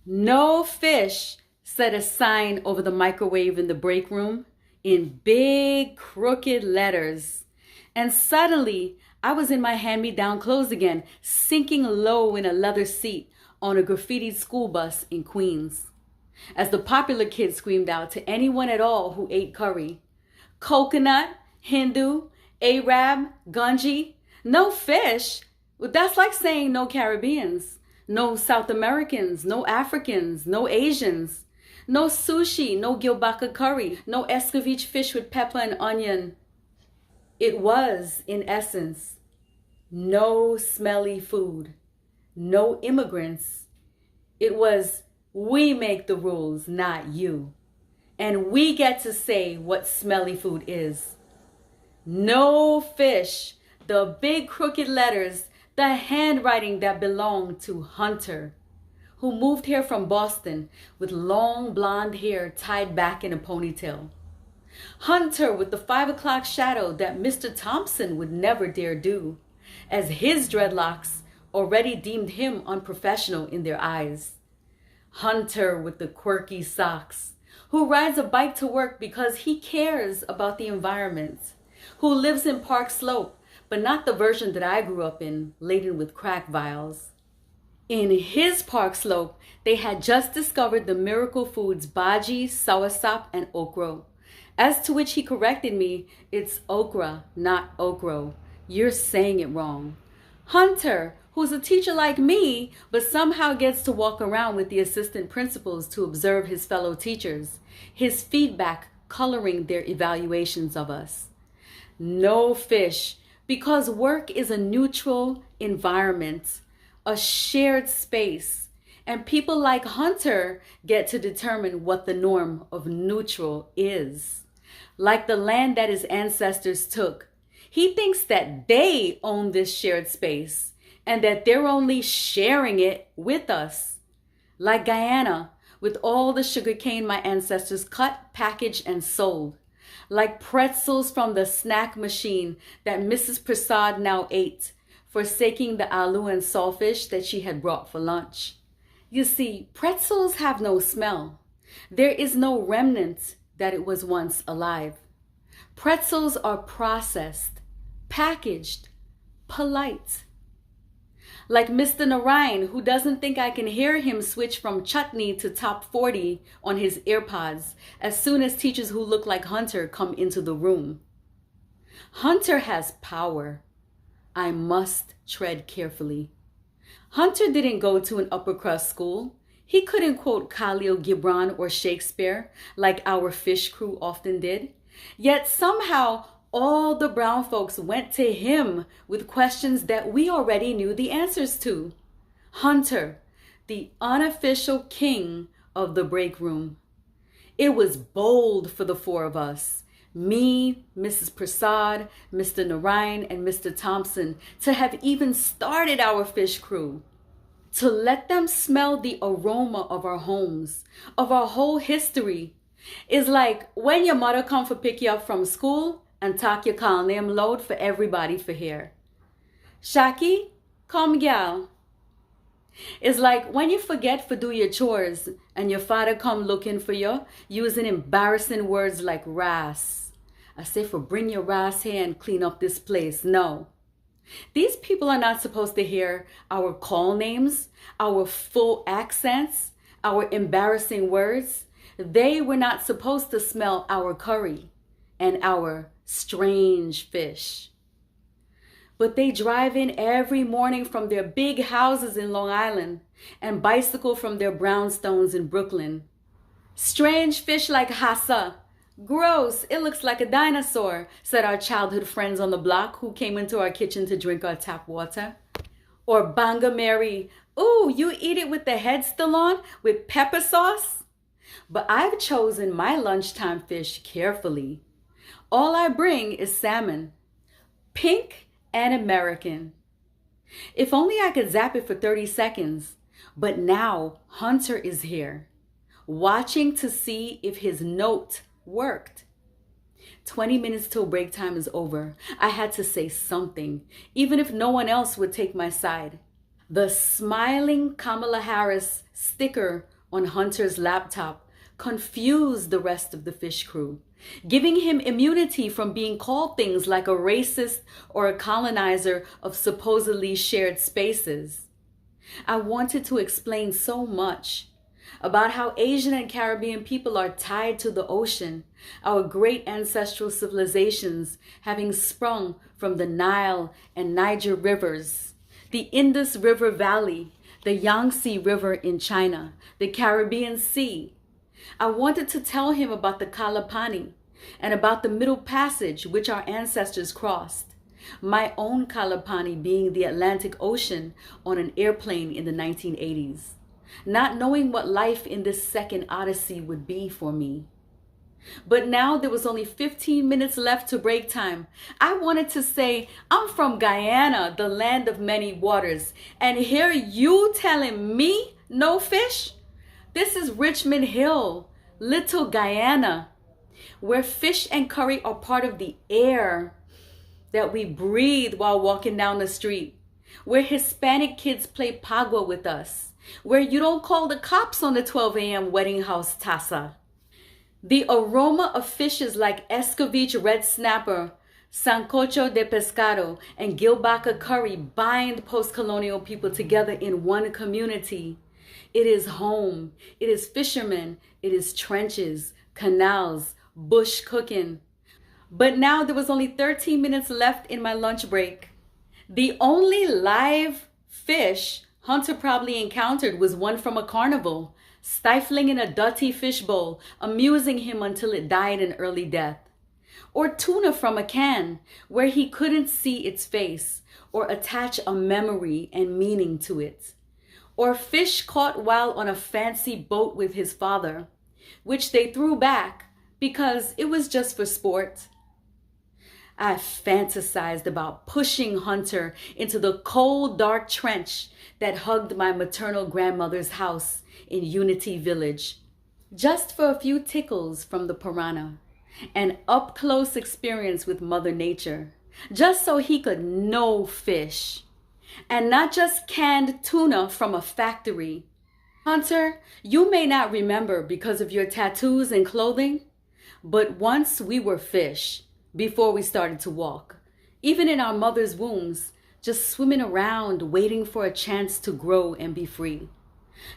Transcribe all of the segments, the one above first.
No fish, said a sign over the microwave in the break room in big crooked letters. And suddenly, I was in my hand-me-down clothes again, sinking low in a leather seat on a graffitied school bus in Queens. As the popular kids screamed out to anyone at all who ate curry, coconut, Hindu, Arab, Gunji, no fish. Well, that's like saying no Caribbeans, no South Americans, no Africans, no Asians, no sushi, no gilbaka curry, no escovitch fish with pepper and onion. It was, in essence, no smelly food, no immigrants. It was, we make the rules, not you. And we get to say what smelly food is. No fish, the big crooked letters, the handwriting that belonged to Hunter, who moved here from Boston with long blonde hair tied back in a ponytail. Hunter with the 5 o'clock shadow that Mr. Thompson would never dare do, as his dreadlocks already deemed him unprofessional in their eyes. Hunter with the quirky socks, who rides a bike to work because he cares about the environment, who lives in Park Slope, but not the version that I grew up in, laden with crack vials. In his Park Slope, they had just discovered the miracle foods bhaji, soursop, and okra. As to which he corrected me, it's okra, not okro. You're saying it wrong. Hunter, who's a teacher like me, but somehow gets to walk around with the assistant principals to observe his fellow teachers, his feedback coloring their evaluations of us. No fish, because work is a neutral environment, a shared space, and people like Hunter get to determine what the norm of neutral is. Like the land that his ancestors took, he thinks that they own this shared space and that they're only sharing it with us. Like Guyana, with all the sugarcane my ancestors cut, packaged, and sold. Like pretzels from the snack machine that Mrs. Prasad now ate, forsaking the aloo and saltfish that she had brought for lunch. You see, pretzels have no smell. There is no remnant that it was once alive. Pretzels are processed, packaged, polite. Like Mr. Narayan, who doesn't think I can hear him switch from chutney to top 40 on his AirPods as soon as teachers who look like Hunter come into the room. Hunter has power. I must tread carefully. Hunter didn't go to an upper crust school. He couldn't quote Khalil Gibran or Shakespeare like our fish crew often did. Yet somehow all the brown folks went to him with questions that we already knew the answers to. Hunter, the unofficial king of the break room. It was bold for the four of us, me, Mrs. Prasad, Mr. Narayan, and Mr. Thompson, to have even started our fish crew. To let them smell the aroma of our homes, of our whole history, is like when your mother come for pick you up from school and talk your call name load for everybody for here. Shaki, come gal. It's like when you forget for do your chores and your father come looking for you using embarrassing words like ras. I say for bring your ras here and clean up this place. No. These people are not supposed to hear our call names, our full accents, our embarrassing words. They were not supposed to smell our curry and our strange fish. But they drive in every morning from their big houses in Long Island and bicycle from their brownstones in Brooklyn. Strange fish like hassa. Gross, it looks like a dinosaur, said our childhood friends on the block who came into our kitchen to drink our tap water. Or banga Mary, ooh, you eat it with the head still on, with pepper sauce? But I've chosen my lunchtime fish carefully. All I bring is salmon, pink and American. If only I could zap it for 30 seconds, but now Hunter is here, watching to see if his note worked. 20 minutes till break time is over. I had to say something, even if no one else would take my side. The smiling Kamala Harris sticker on Hunter's laptop confused the rest of the fish crew, giving him immunity from being called things like a racist or a colonizer of supposedly shared spaces. I wanted to explain so much about how Asian and Caribbean people are tied to the ocean, our great ancestral civilizations having sprung from the Nile and Niger rivers, the Indus River Valley, the Yangtze River in China, the Caribbean Sea. I wanted to tell him about the Kalapani and about the Middle Passage which our ancestors crossed, my own Kalapani being the Atlantic Ocean on an airplane in the 1980s, not knowing what life in this second odyssey would be for me. But now there was only 15 minutes left to break time. I wanted to say, I'm from Guyana, the land of many waters, and here you telling me no fish? This is Richmond Hill, Little Guyana, where fish and curry are part of the air that we breathe while walking down the street, where Hispanic kids play pagua with us, where you don't call the cops on the 12 a.m. wedding house tasa. The aroma of fishes like escovitch red snapper, sancocho de pescado, and gilbaca curry bind post-colonial people together in one community. It is home, it is fishermen, it is trenches, canals, bush cooking. But now there was only 13 minutes left in my lunch break. The only live fish Hunter probably encountered was one from a carnival, stifling in a dirty fishbowl, amusing him until it died an early death. Or tuna from a can, where he couldn't see its face or attach a memory and meaning to it. Or fish caught while on a fancy boat with his father, which they threw back because it was just for sport. I fantasized about pushing Hunter into the cold, dark trench that hugged my maternal grandmother's house in Unity Village, just for a few tickles from the piranha, an up-close experience with Mother Nature, just so he could know fish, and not just canned tuna from a factory. Hunter, you may not remember because of your tattoos and clothing, but once we were fish, before we started to walk, even in our mother's wombs, just swimming around, waiting for a chance to grow and be free.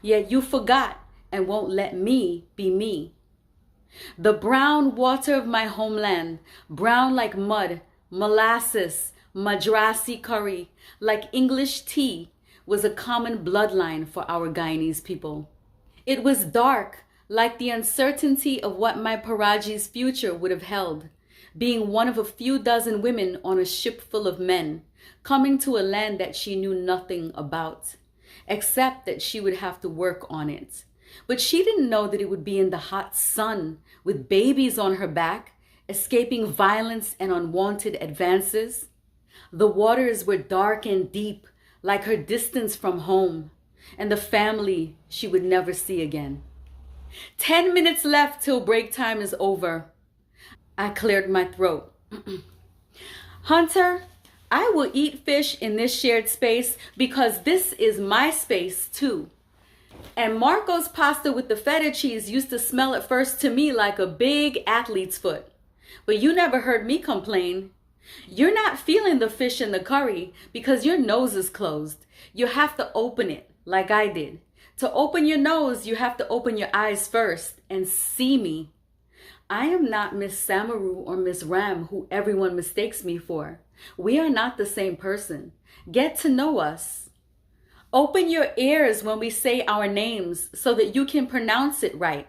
Yet you forgot and won't let me be me. The brown water of my homeland, brown like mud, molasses, Madrasi curry, like English tea, was a common bloodline for our Guyanese people. It was dark, like the uncertainty of what my Paraji's future would have held, being one of a few dozen women on a ship full of men, coming to a land that she knew nothing about, except that she would have to work on it. But she didn't know that it would be in the hot sun, with babies on her back, escaping violence and unwanted advances. The waters were dark and deep, like her distance from home, and the family she would never see again. 10 minutes left till break time is over. I cleared my throat. Hunter, I will eat fish in this shared space because this is my space too. And Marco's pasta with the feta cheese used to smell at first to me like a big athlete's foot. But you never heard me complain. You're not feeling the fish in the curry because your nose is closed. You have to open it like I did. To open your nose, you have to open your eyes first and see me. I am not Miss Samaru or Miss Ram, who everyone mistakes me for. We are not the same person. Get to know us. Open your ears when we say our names so that you can pronounce it right,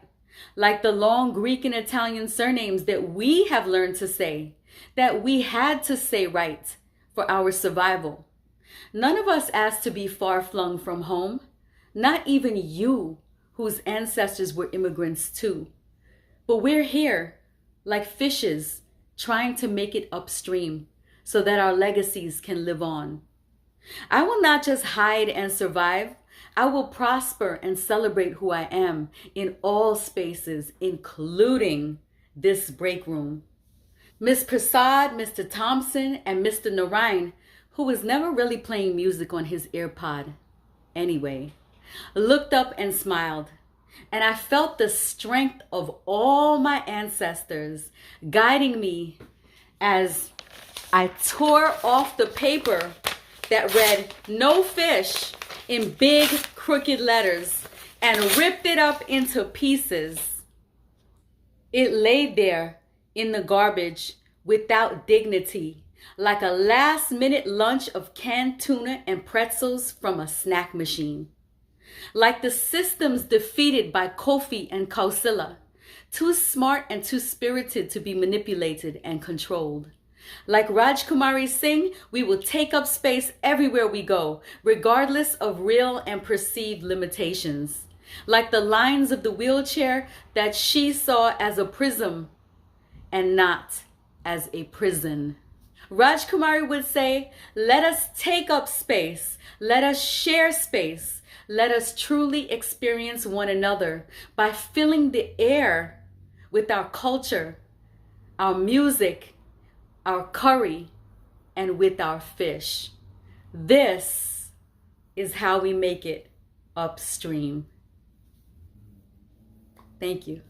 like the long Greek and Italian surnames that we have learned to say, that we had to say right for our survival. None of us asked to be far-flung from home, not even you, whose ancestors were immigrants too. But we're here, like fishes, trying to make it upstream so that our legacies can live on. I will not just hide and survive. I will prosper and celebrate who I am in all spaces, including this break room. Miss Prasad, Mr. Thompson, and Mr. Narayan, who was never really playing music on his AirPod anyway, looked up and smiled. and I felt the strength of all my ancestors guiding me as I tore off the paper that read "No fish" in big crooked letters and ripped it up into pieces. It lay there in the garbage without dignity, like a last-minute lunch of canned tuna and pretzels from a snack machine. Like the systems defeated by Kofi and Kausila, too smart and too spirited to be manipulated and controlled. Like Rajkumari Singh, we will take up space everywhere we go, regardless of real and perceived limitations. Like the lines of the wheelchair that she saw as a prism and not as a prison. Rajkumari would say, let us take up space, let us share space, let us truly experience one another by filling the air with our culture, our music, our curry, and with our fish. This is how we make it upstream. Thank you.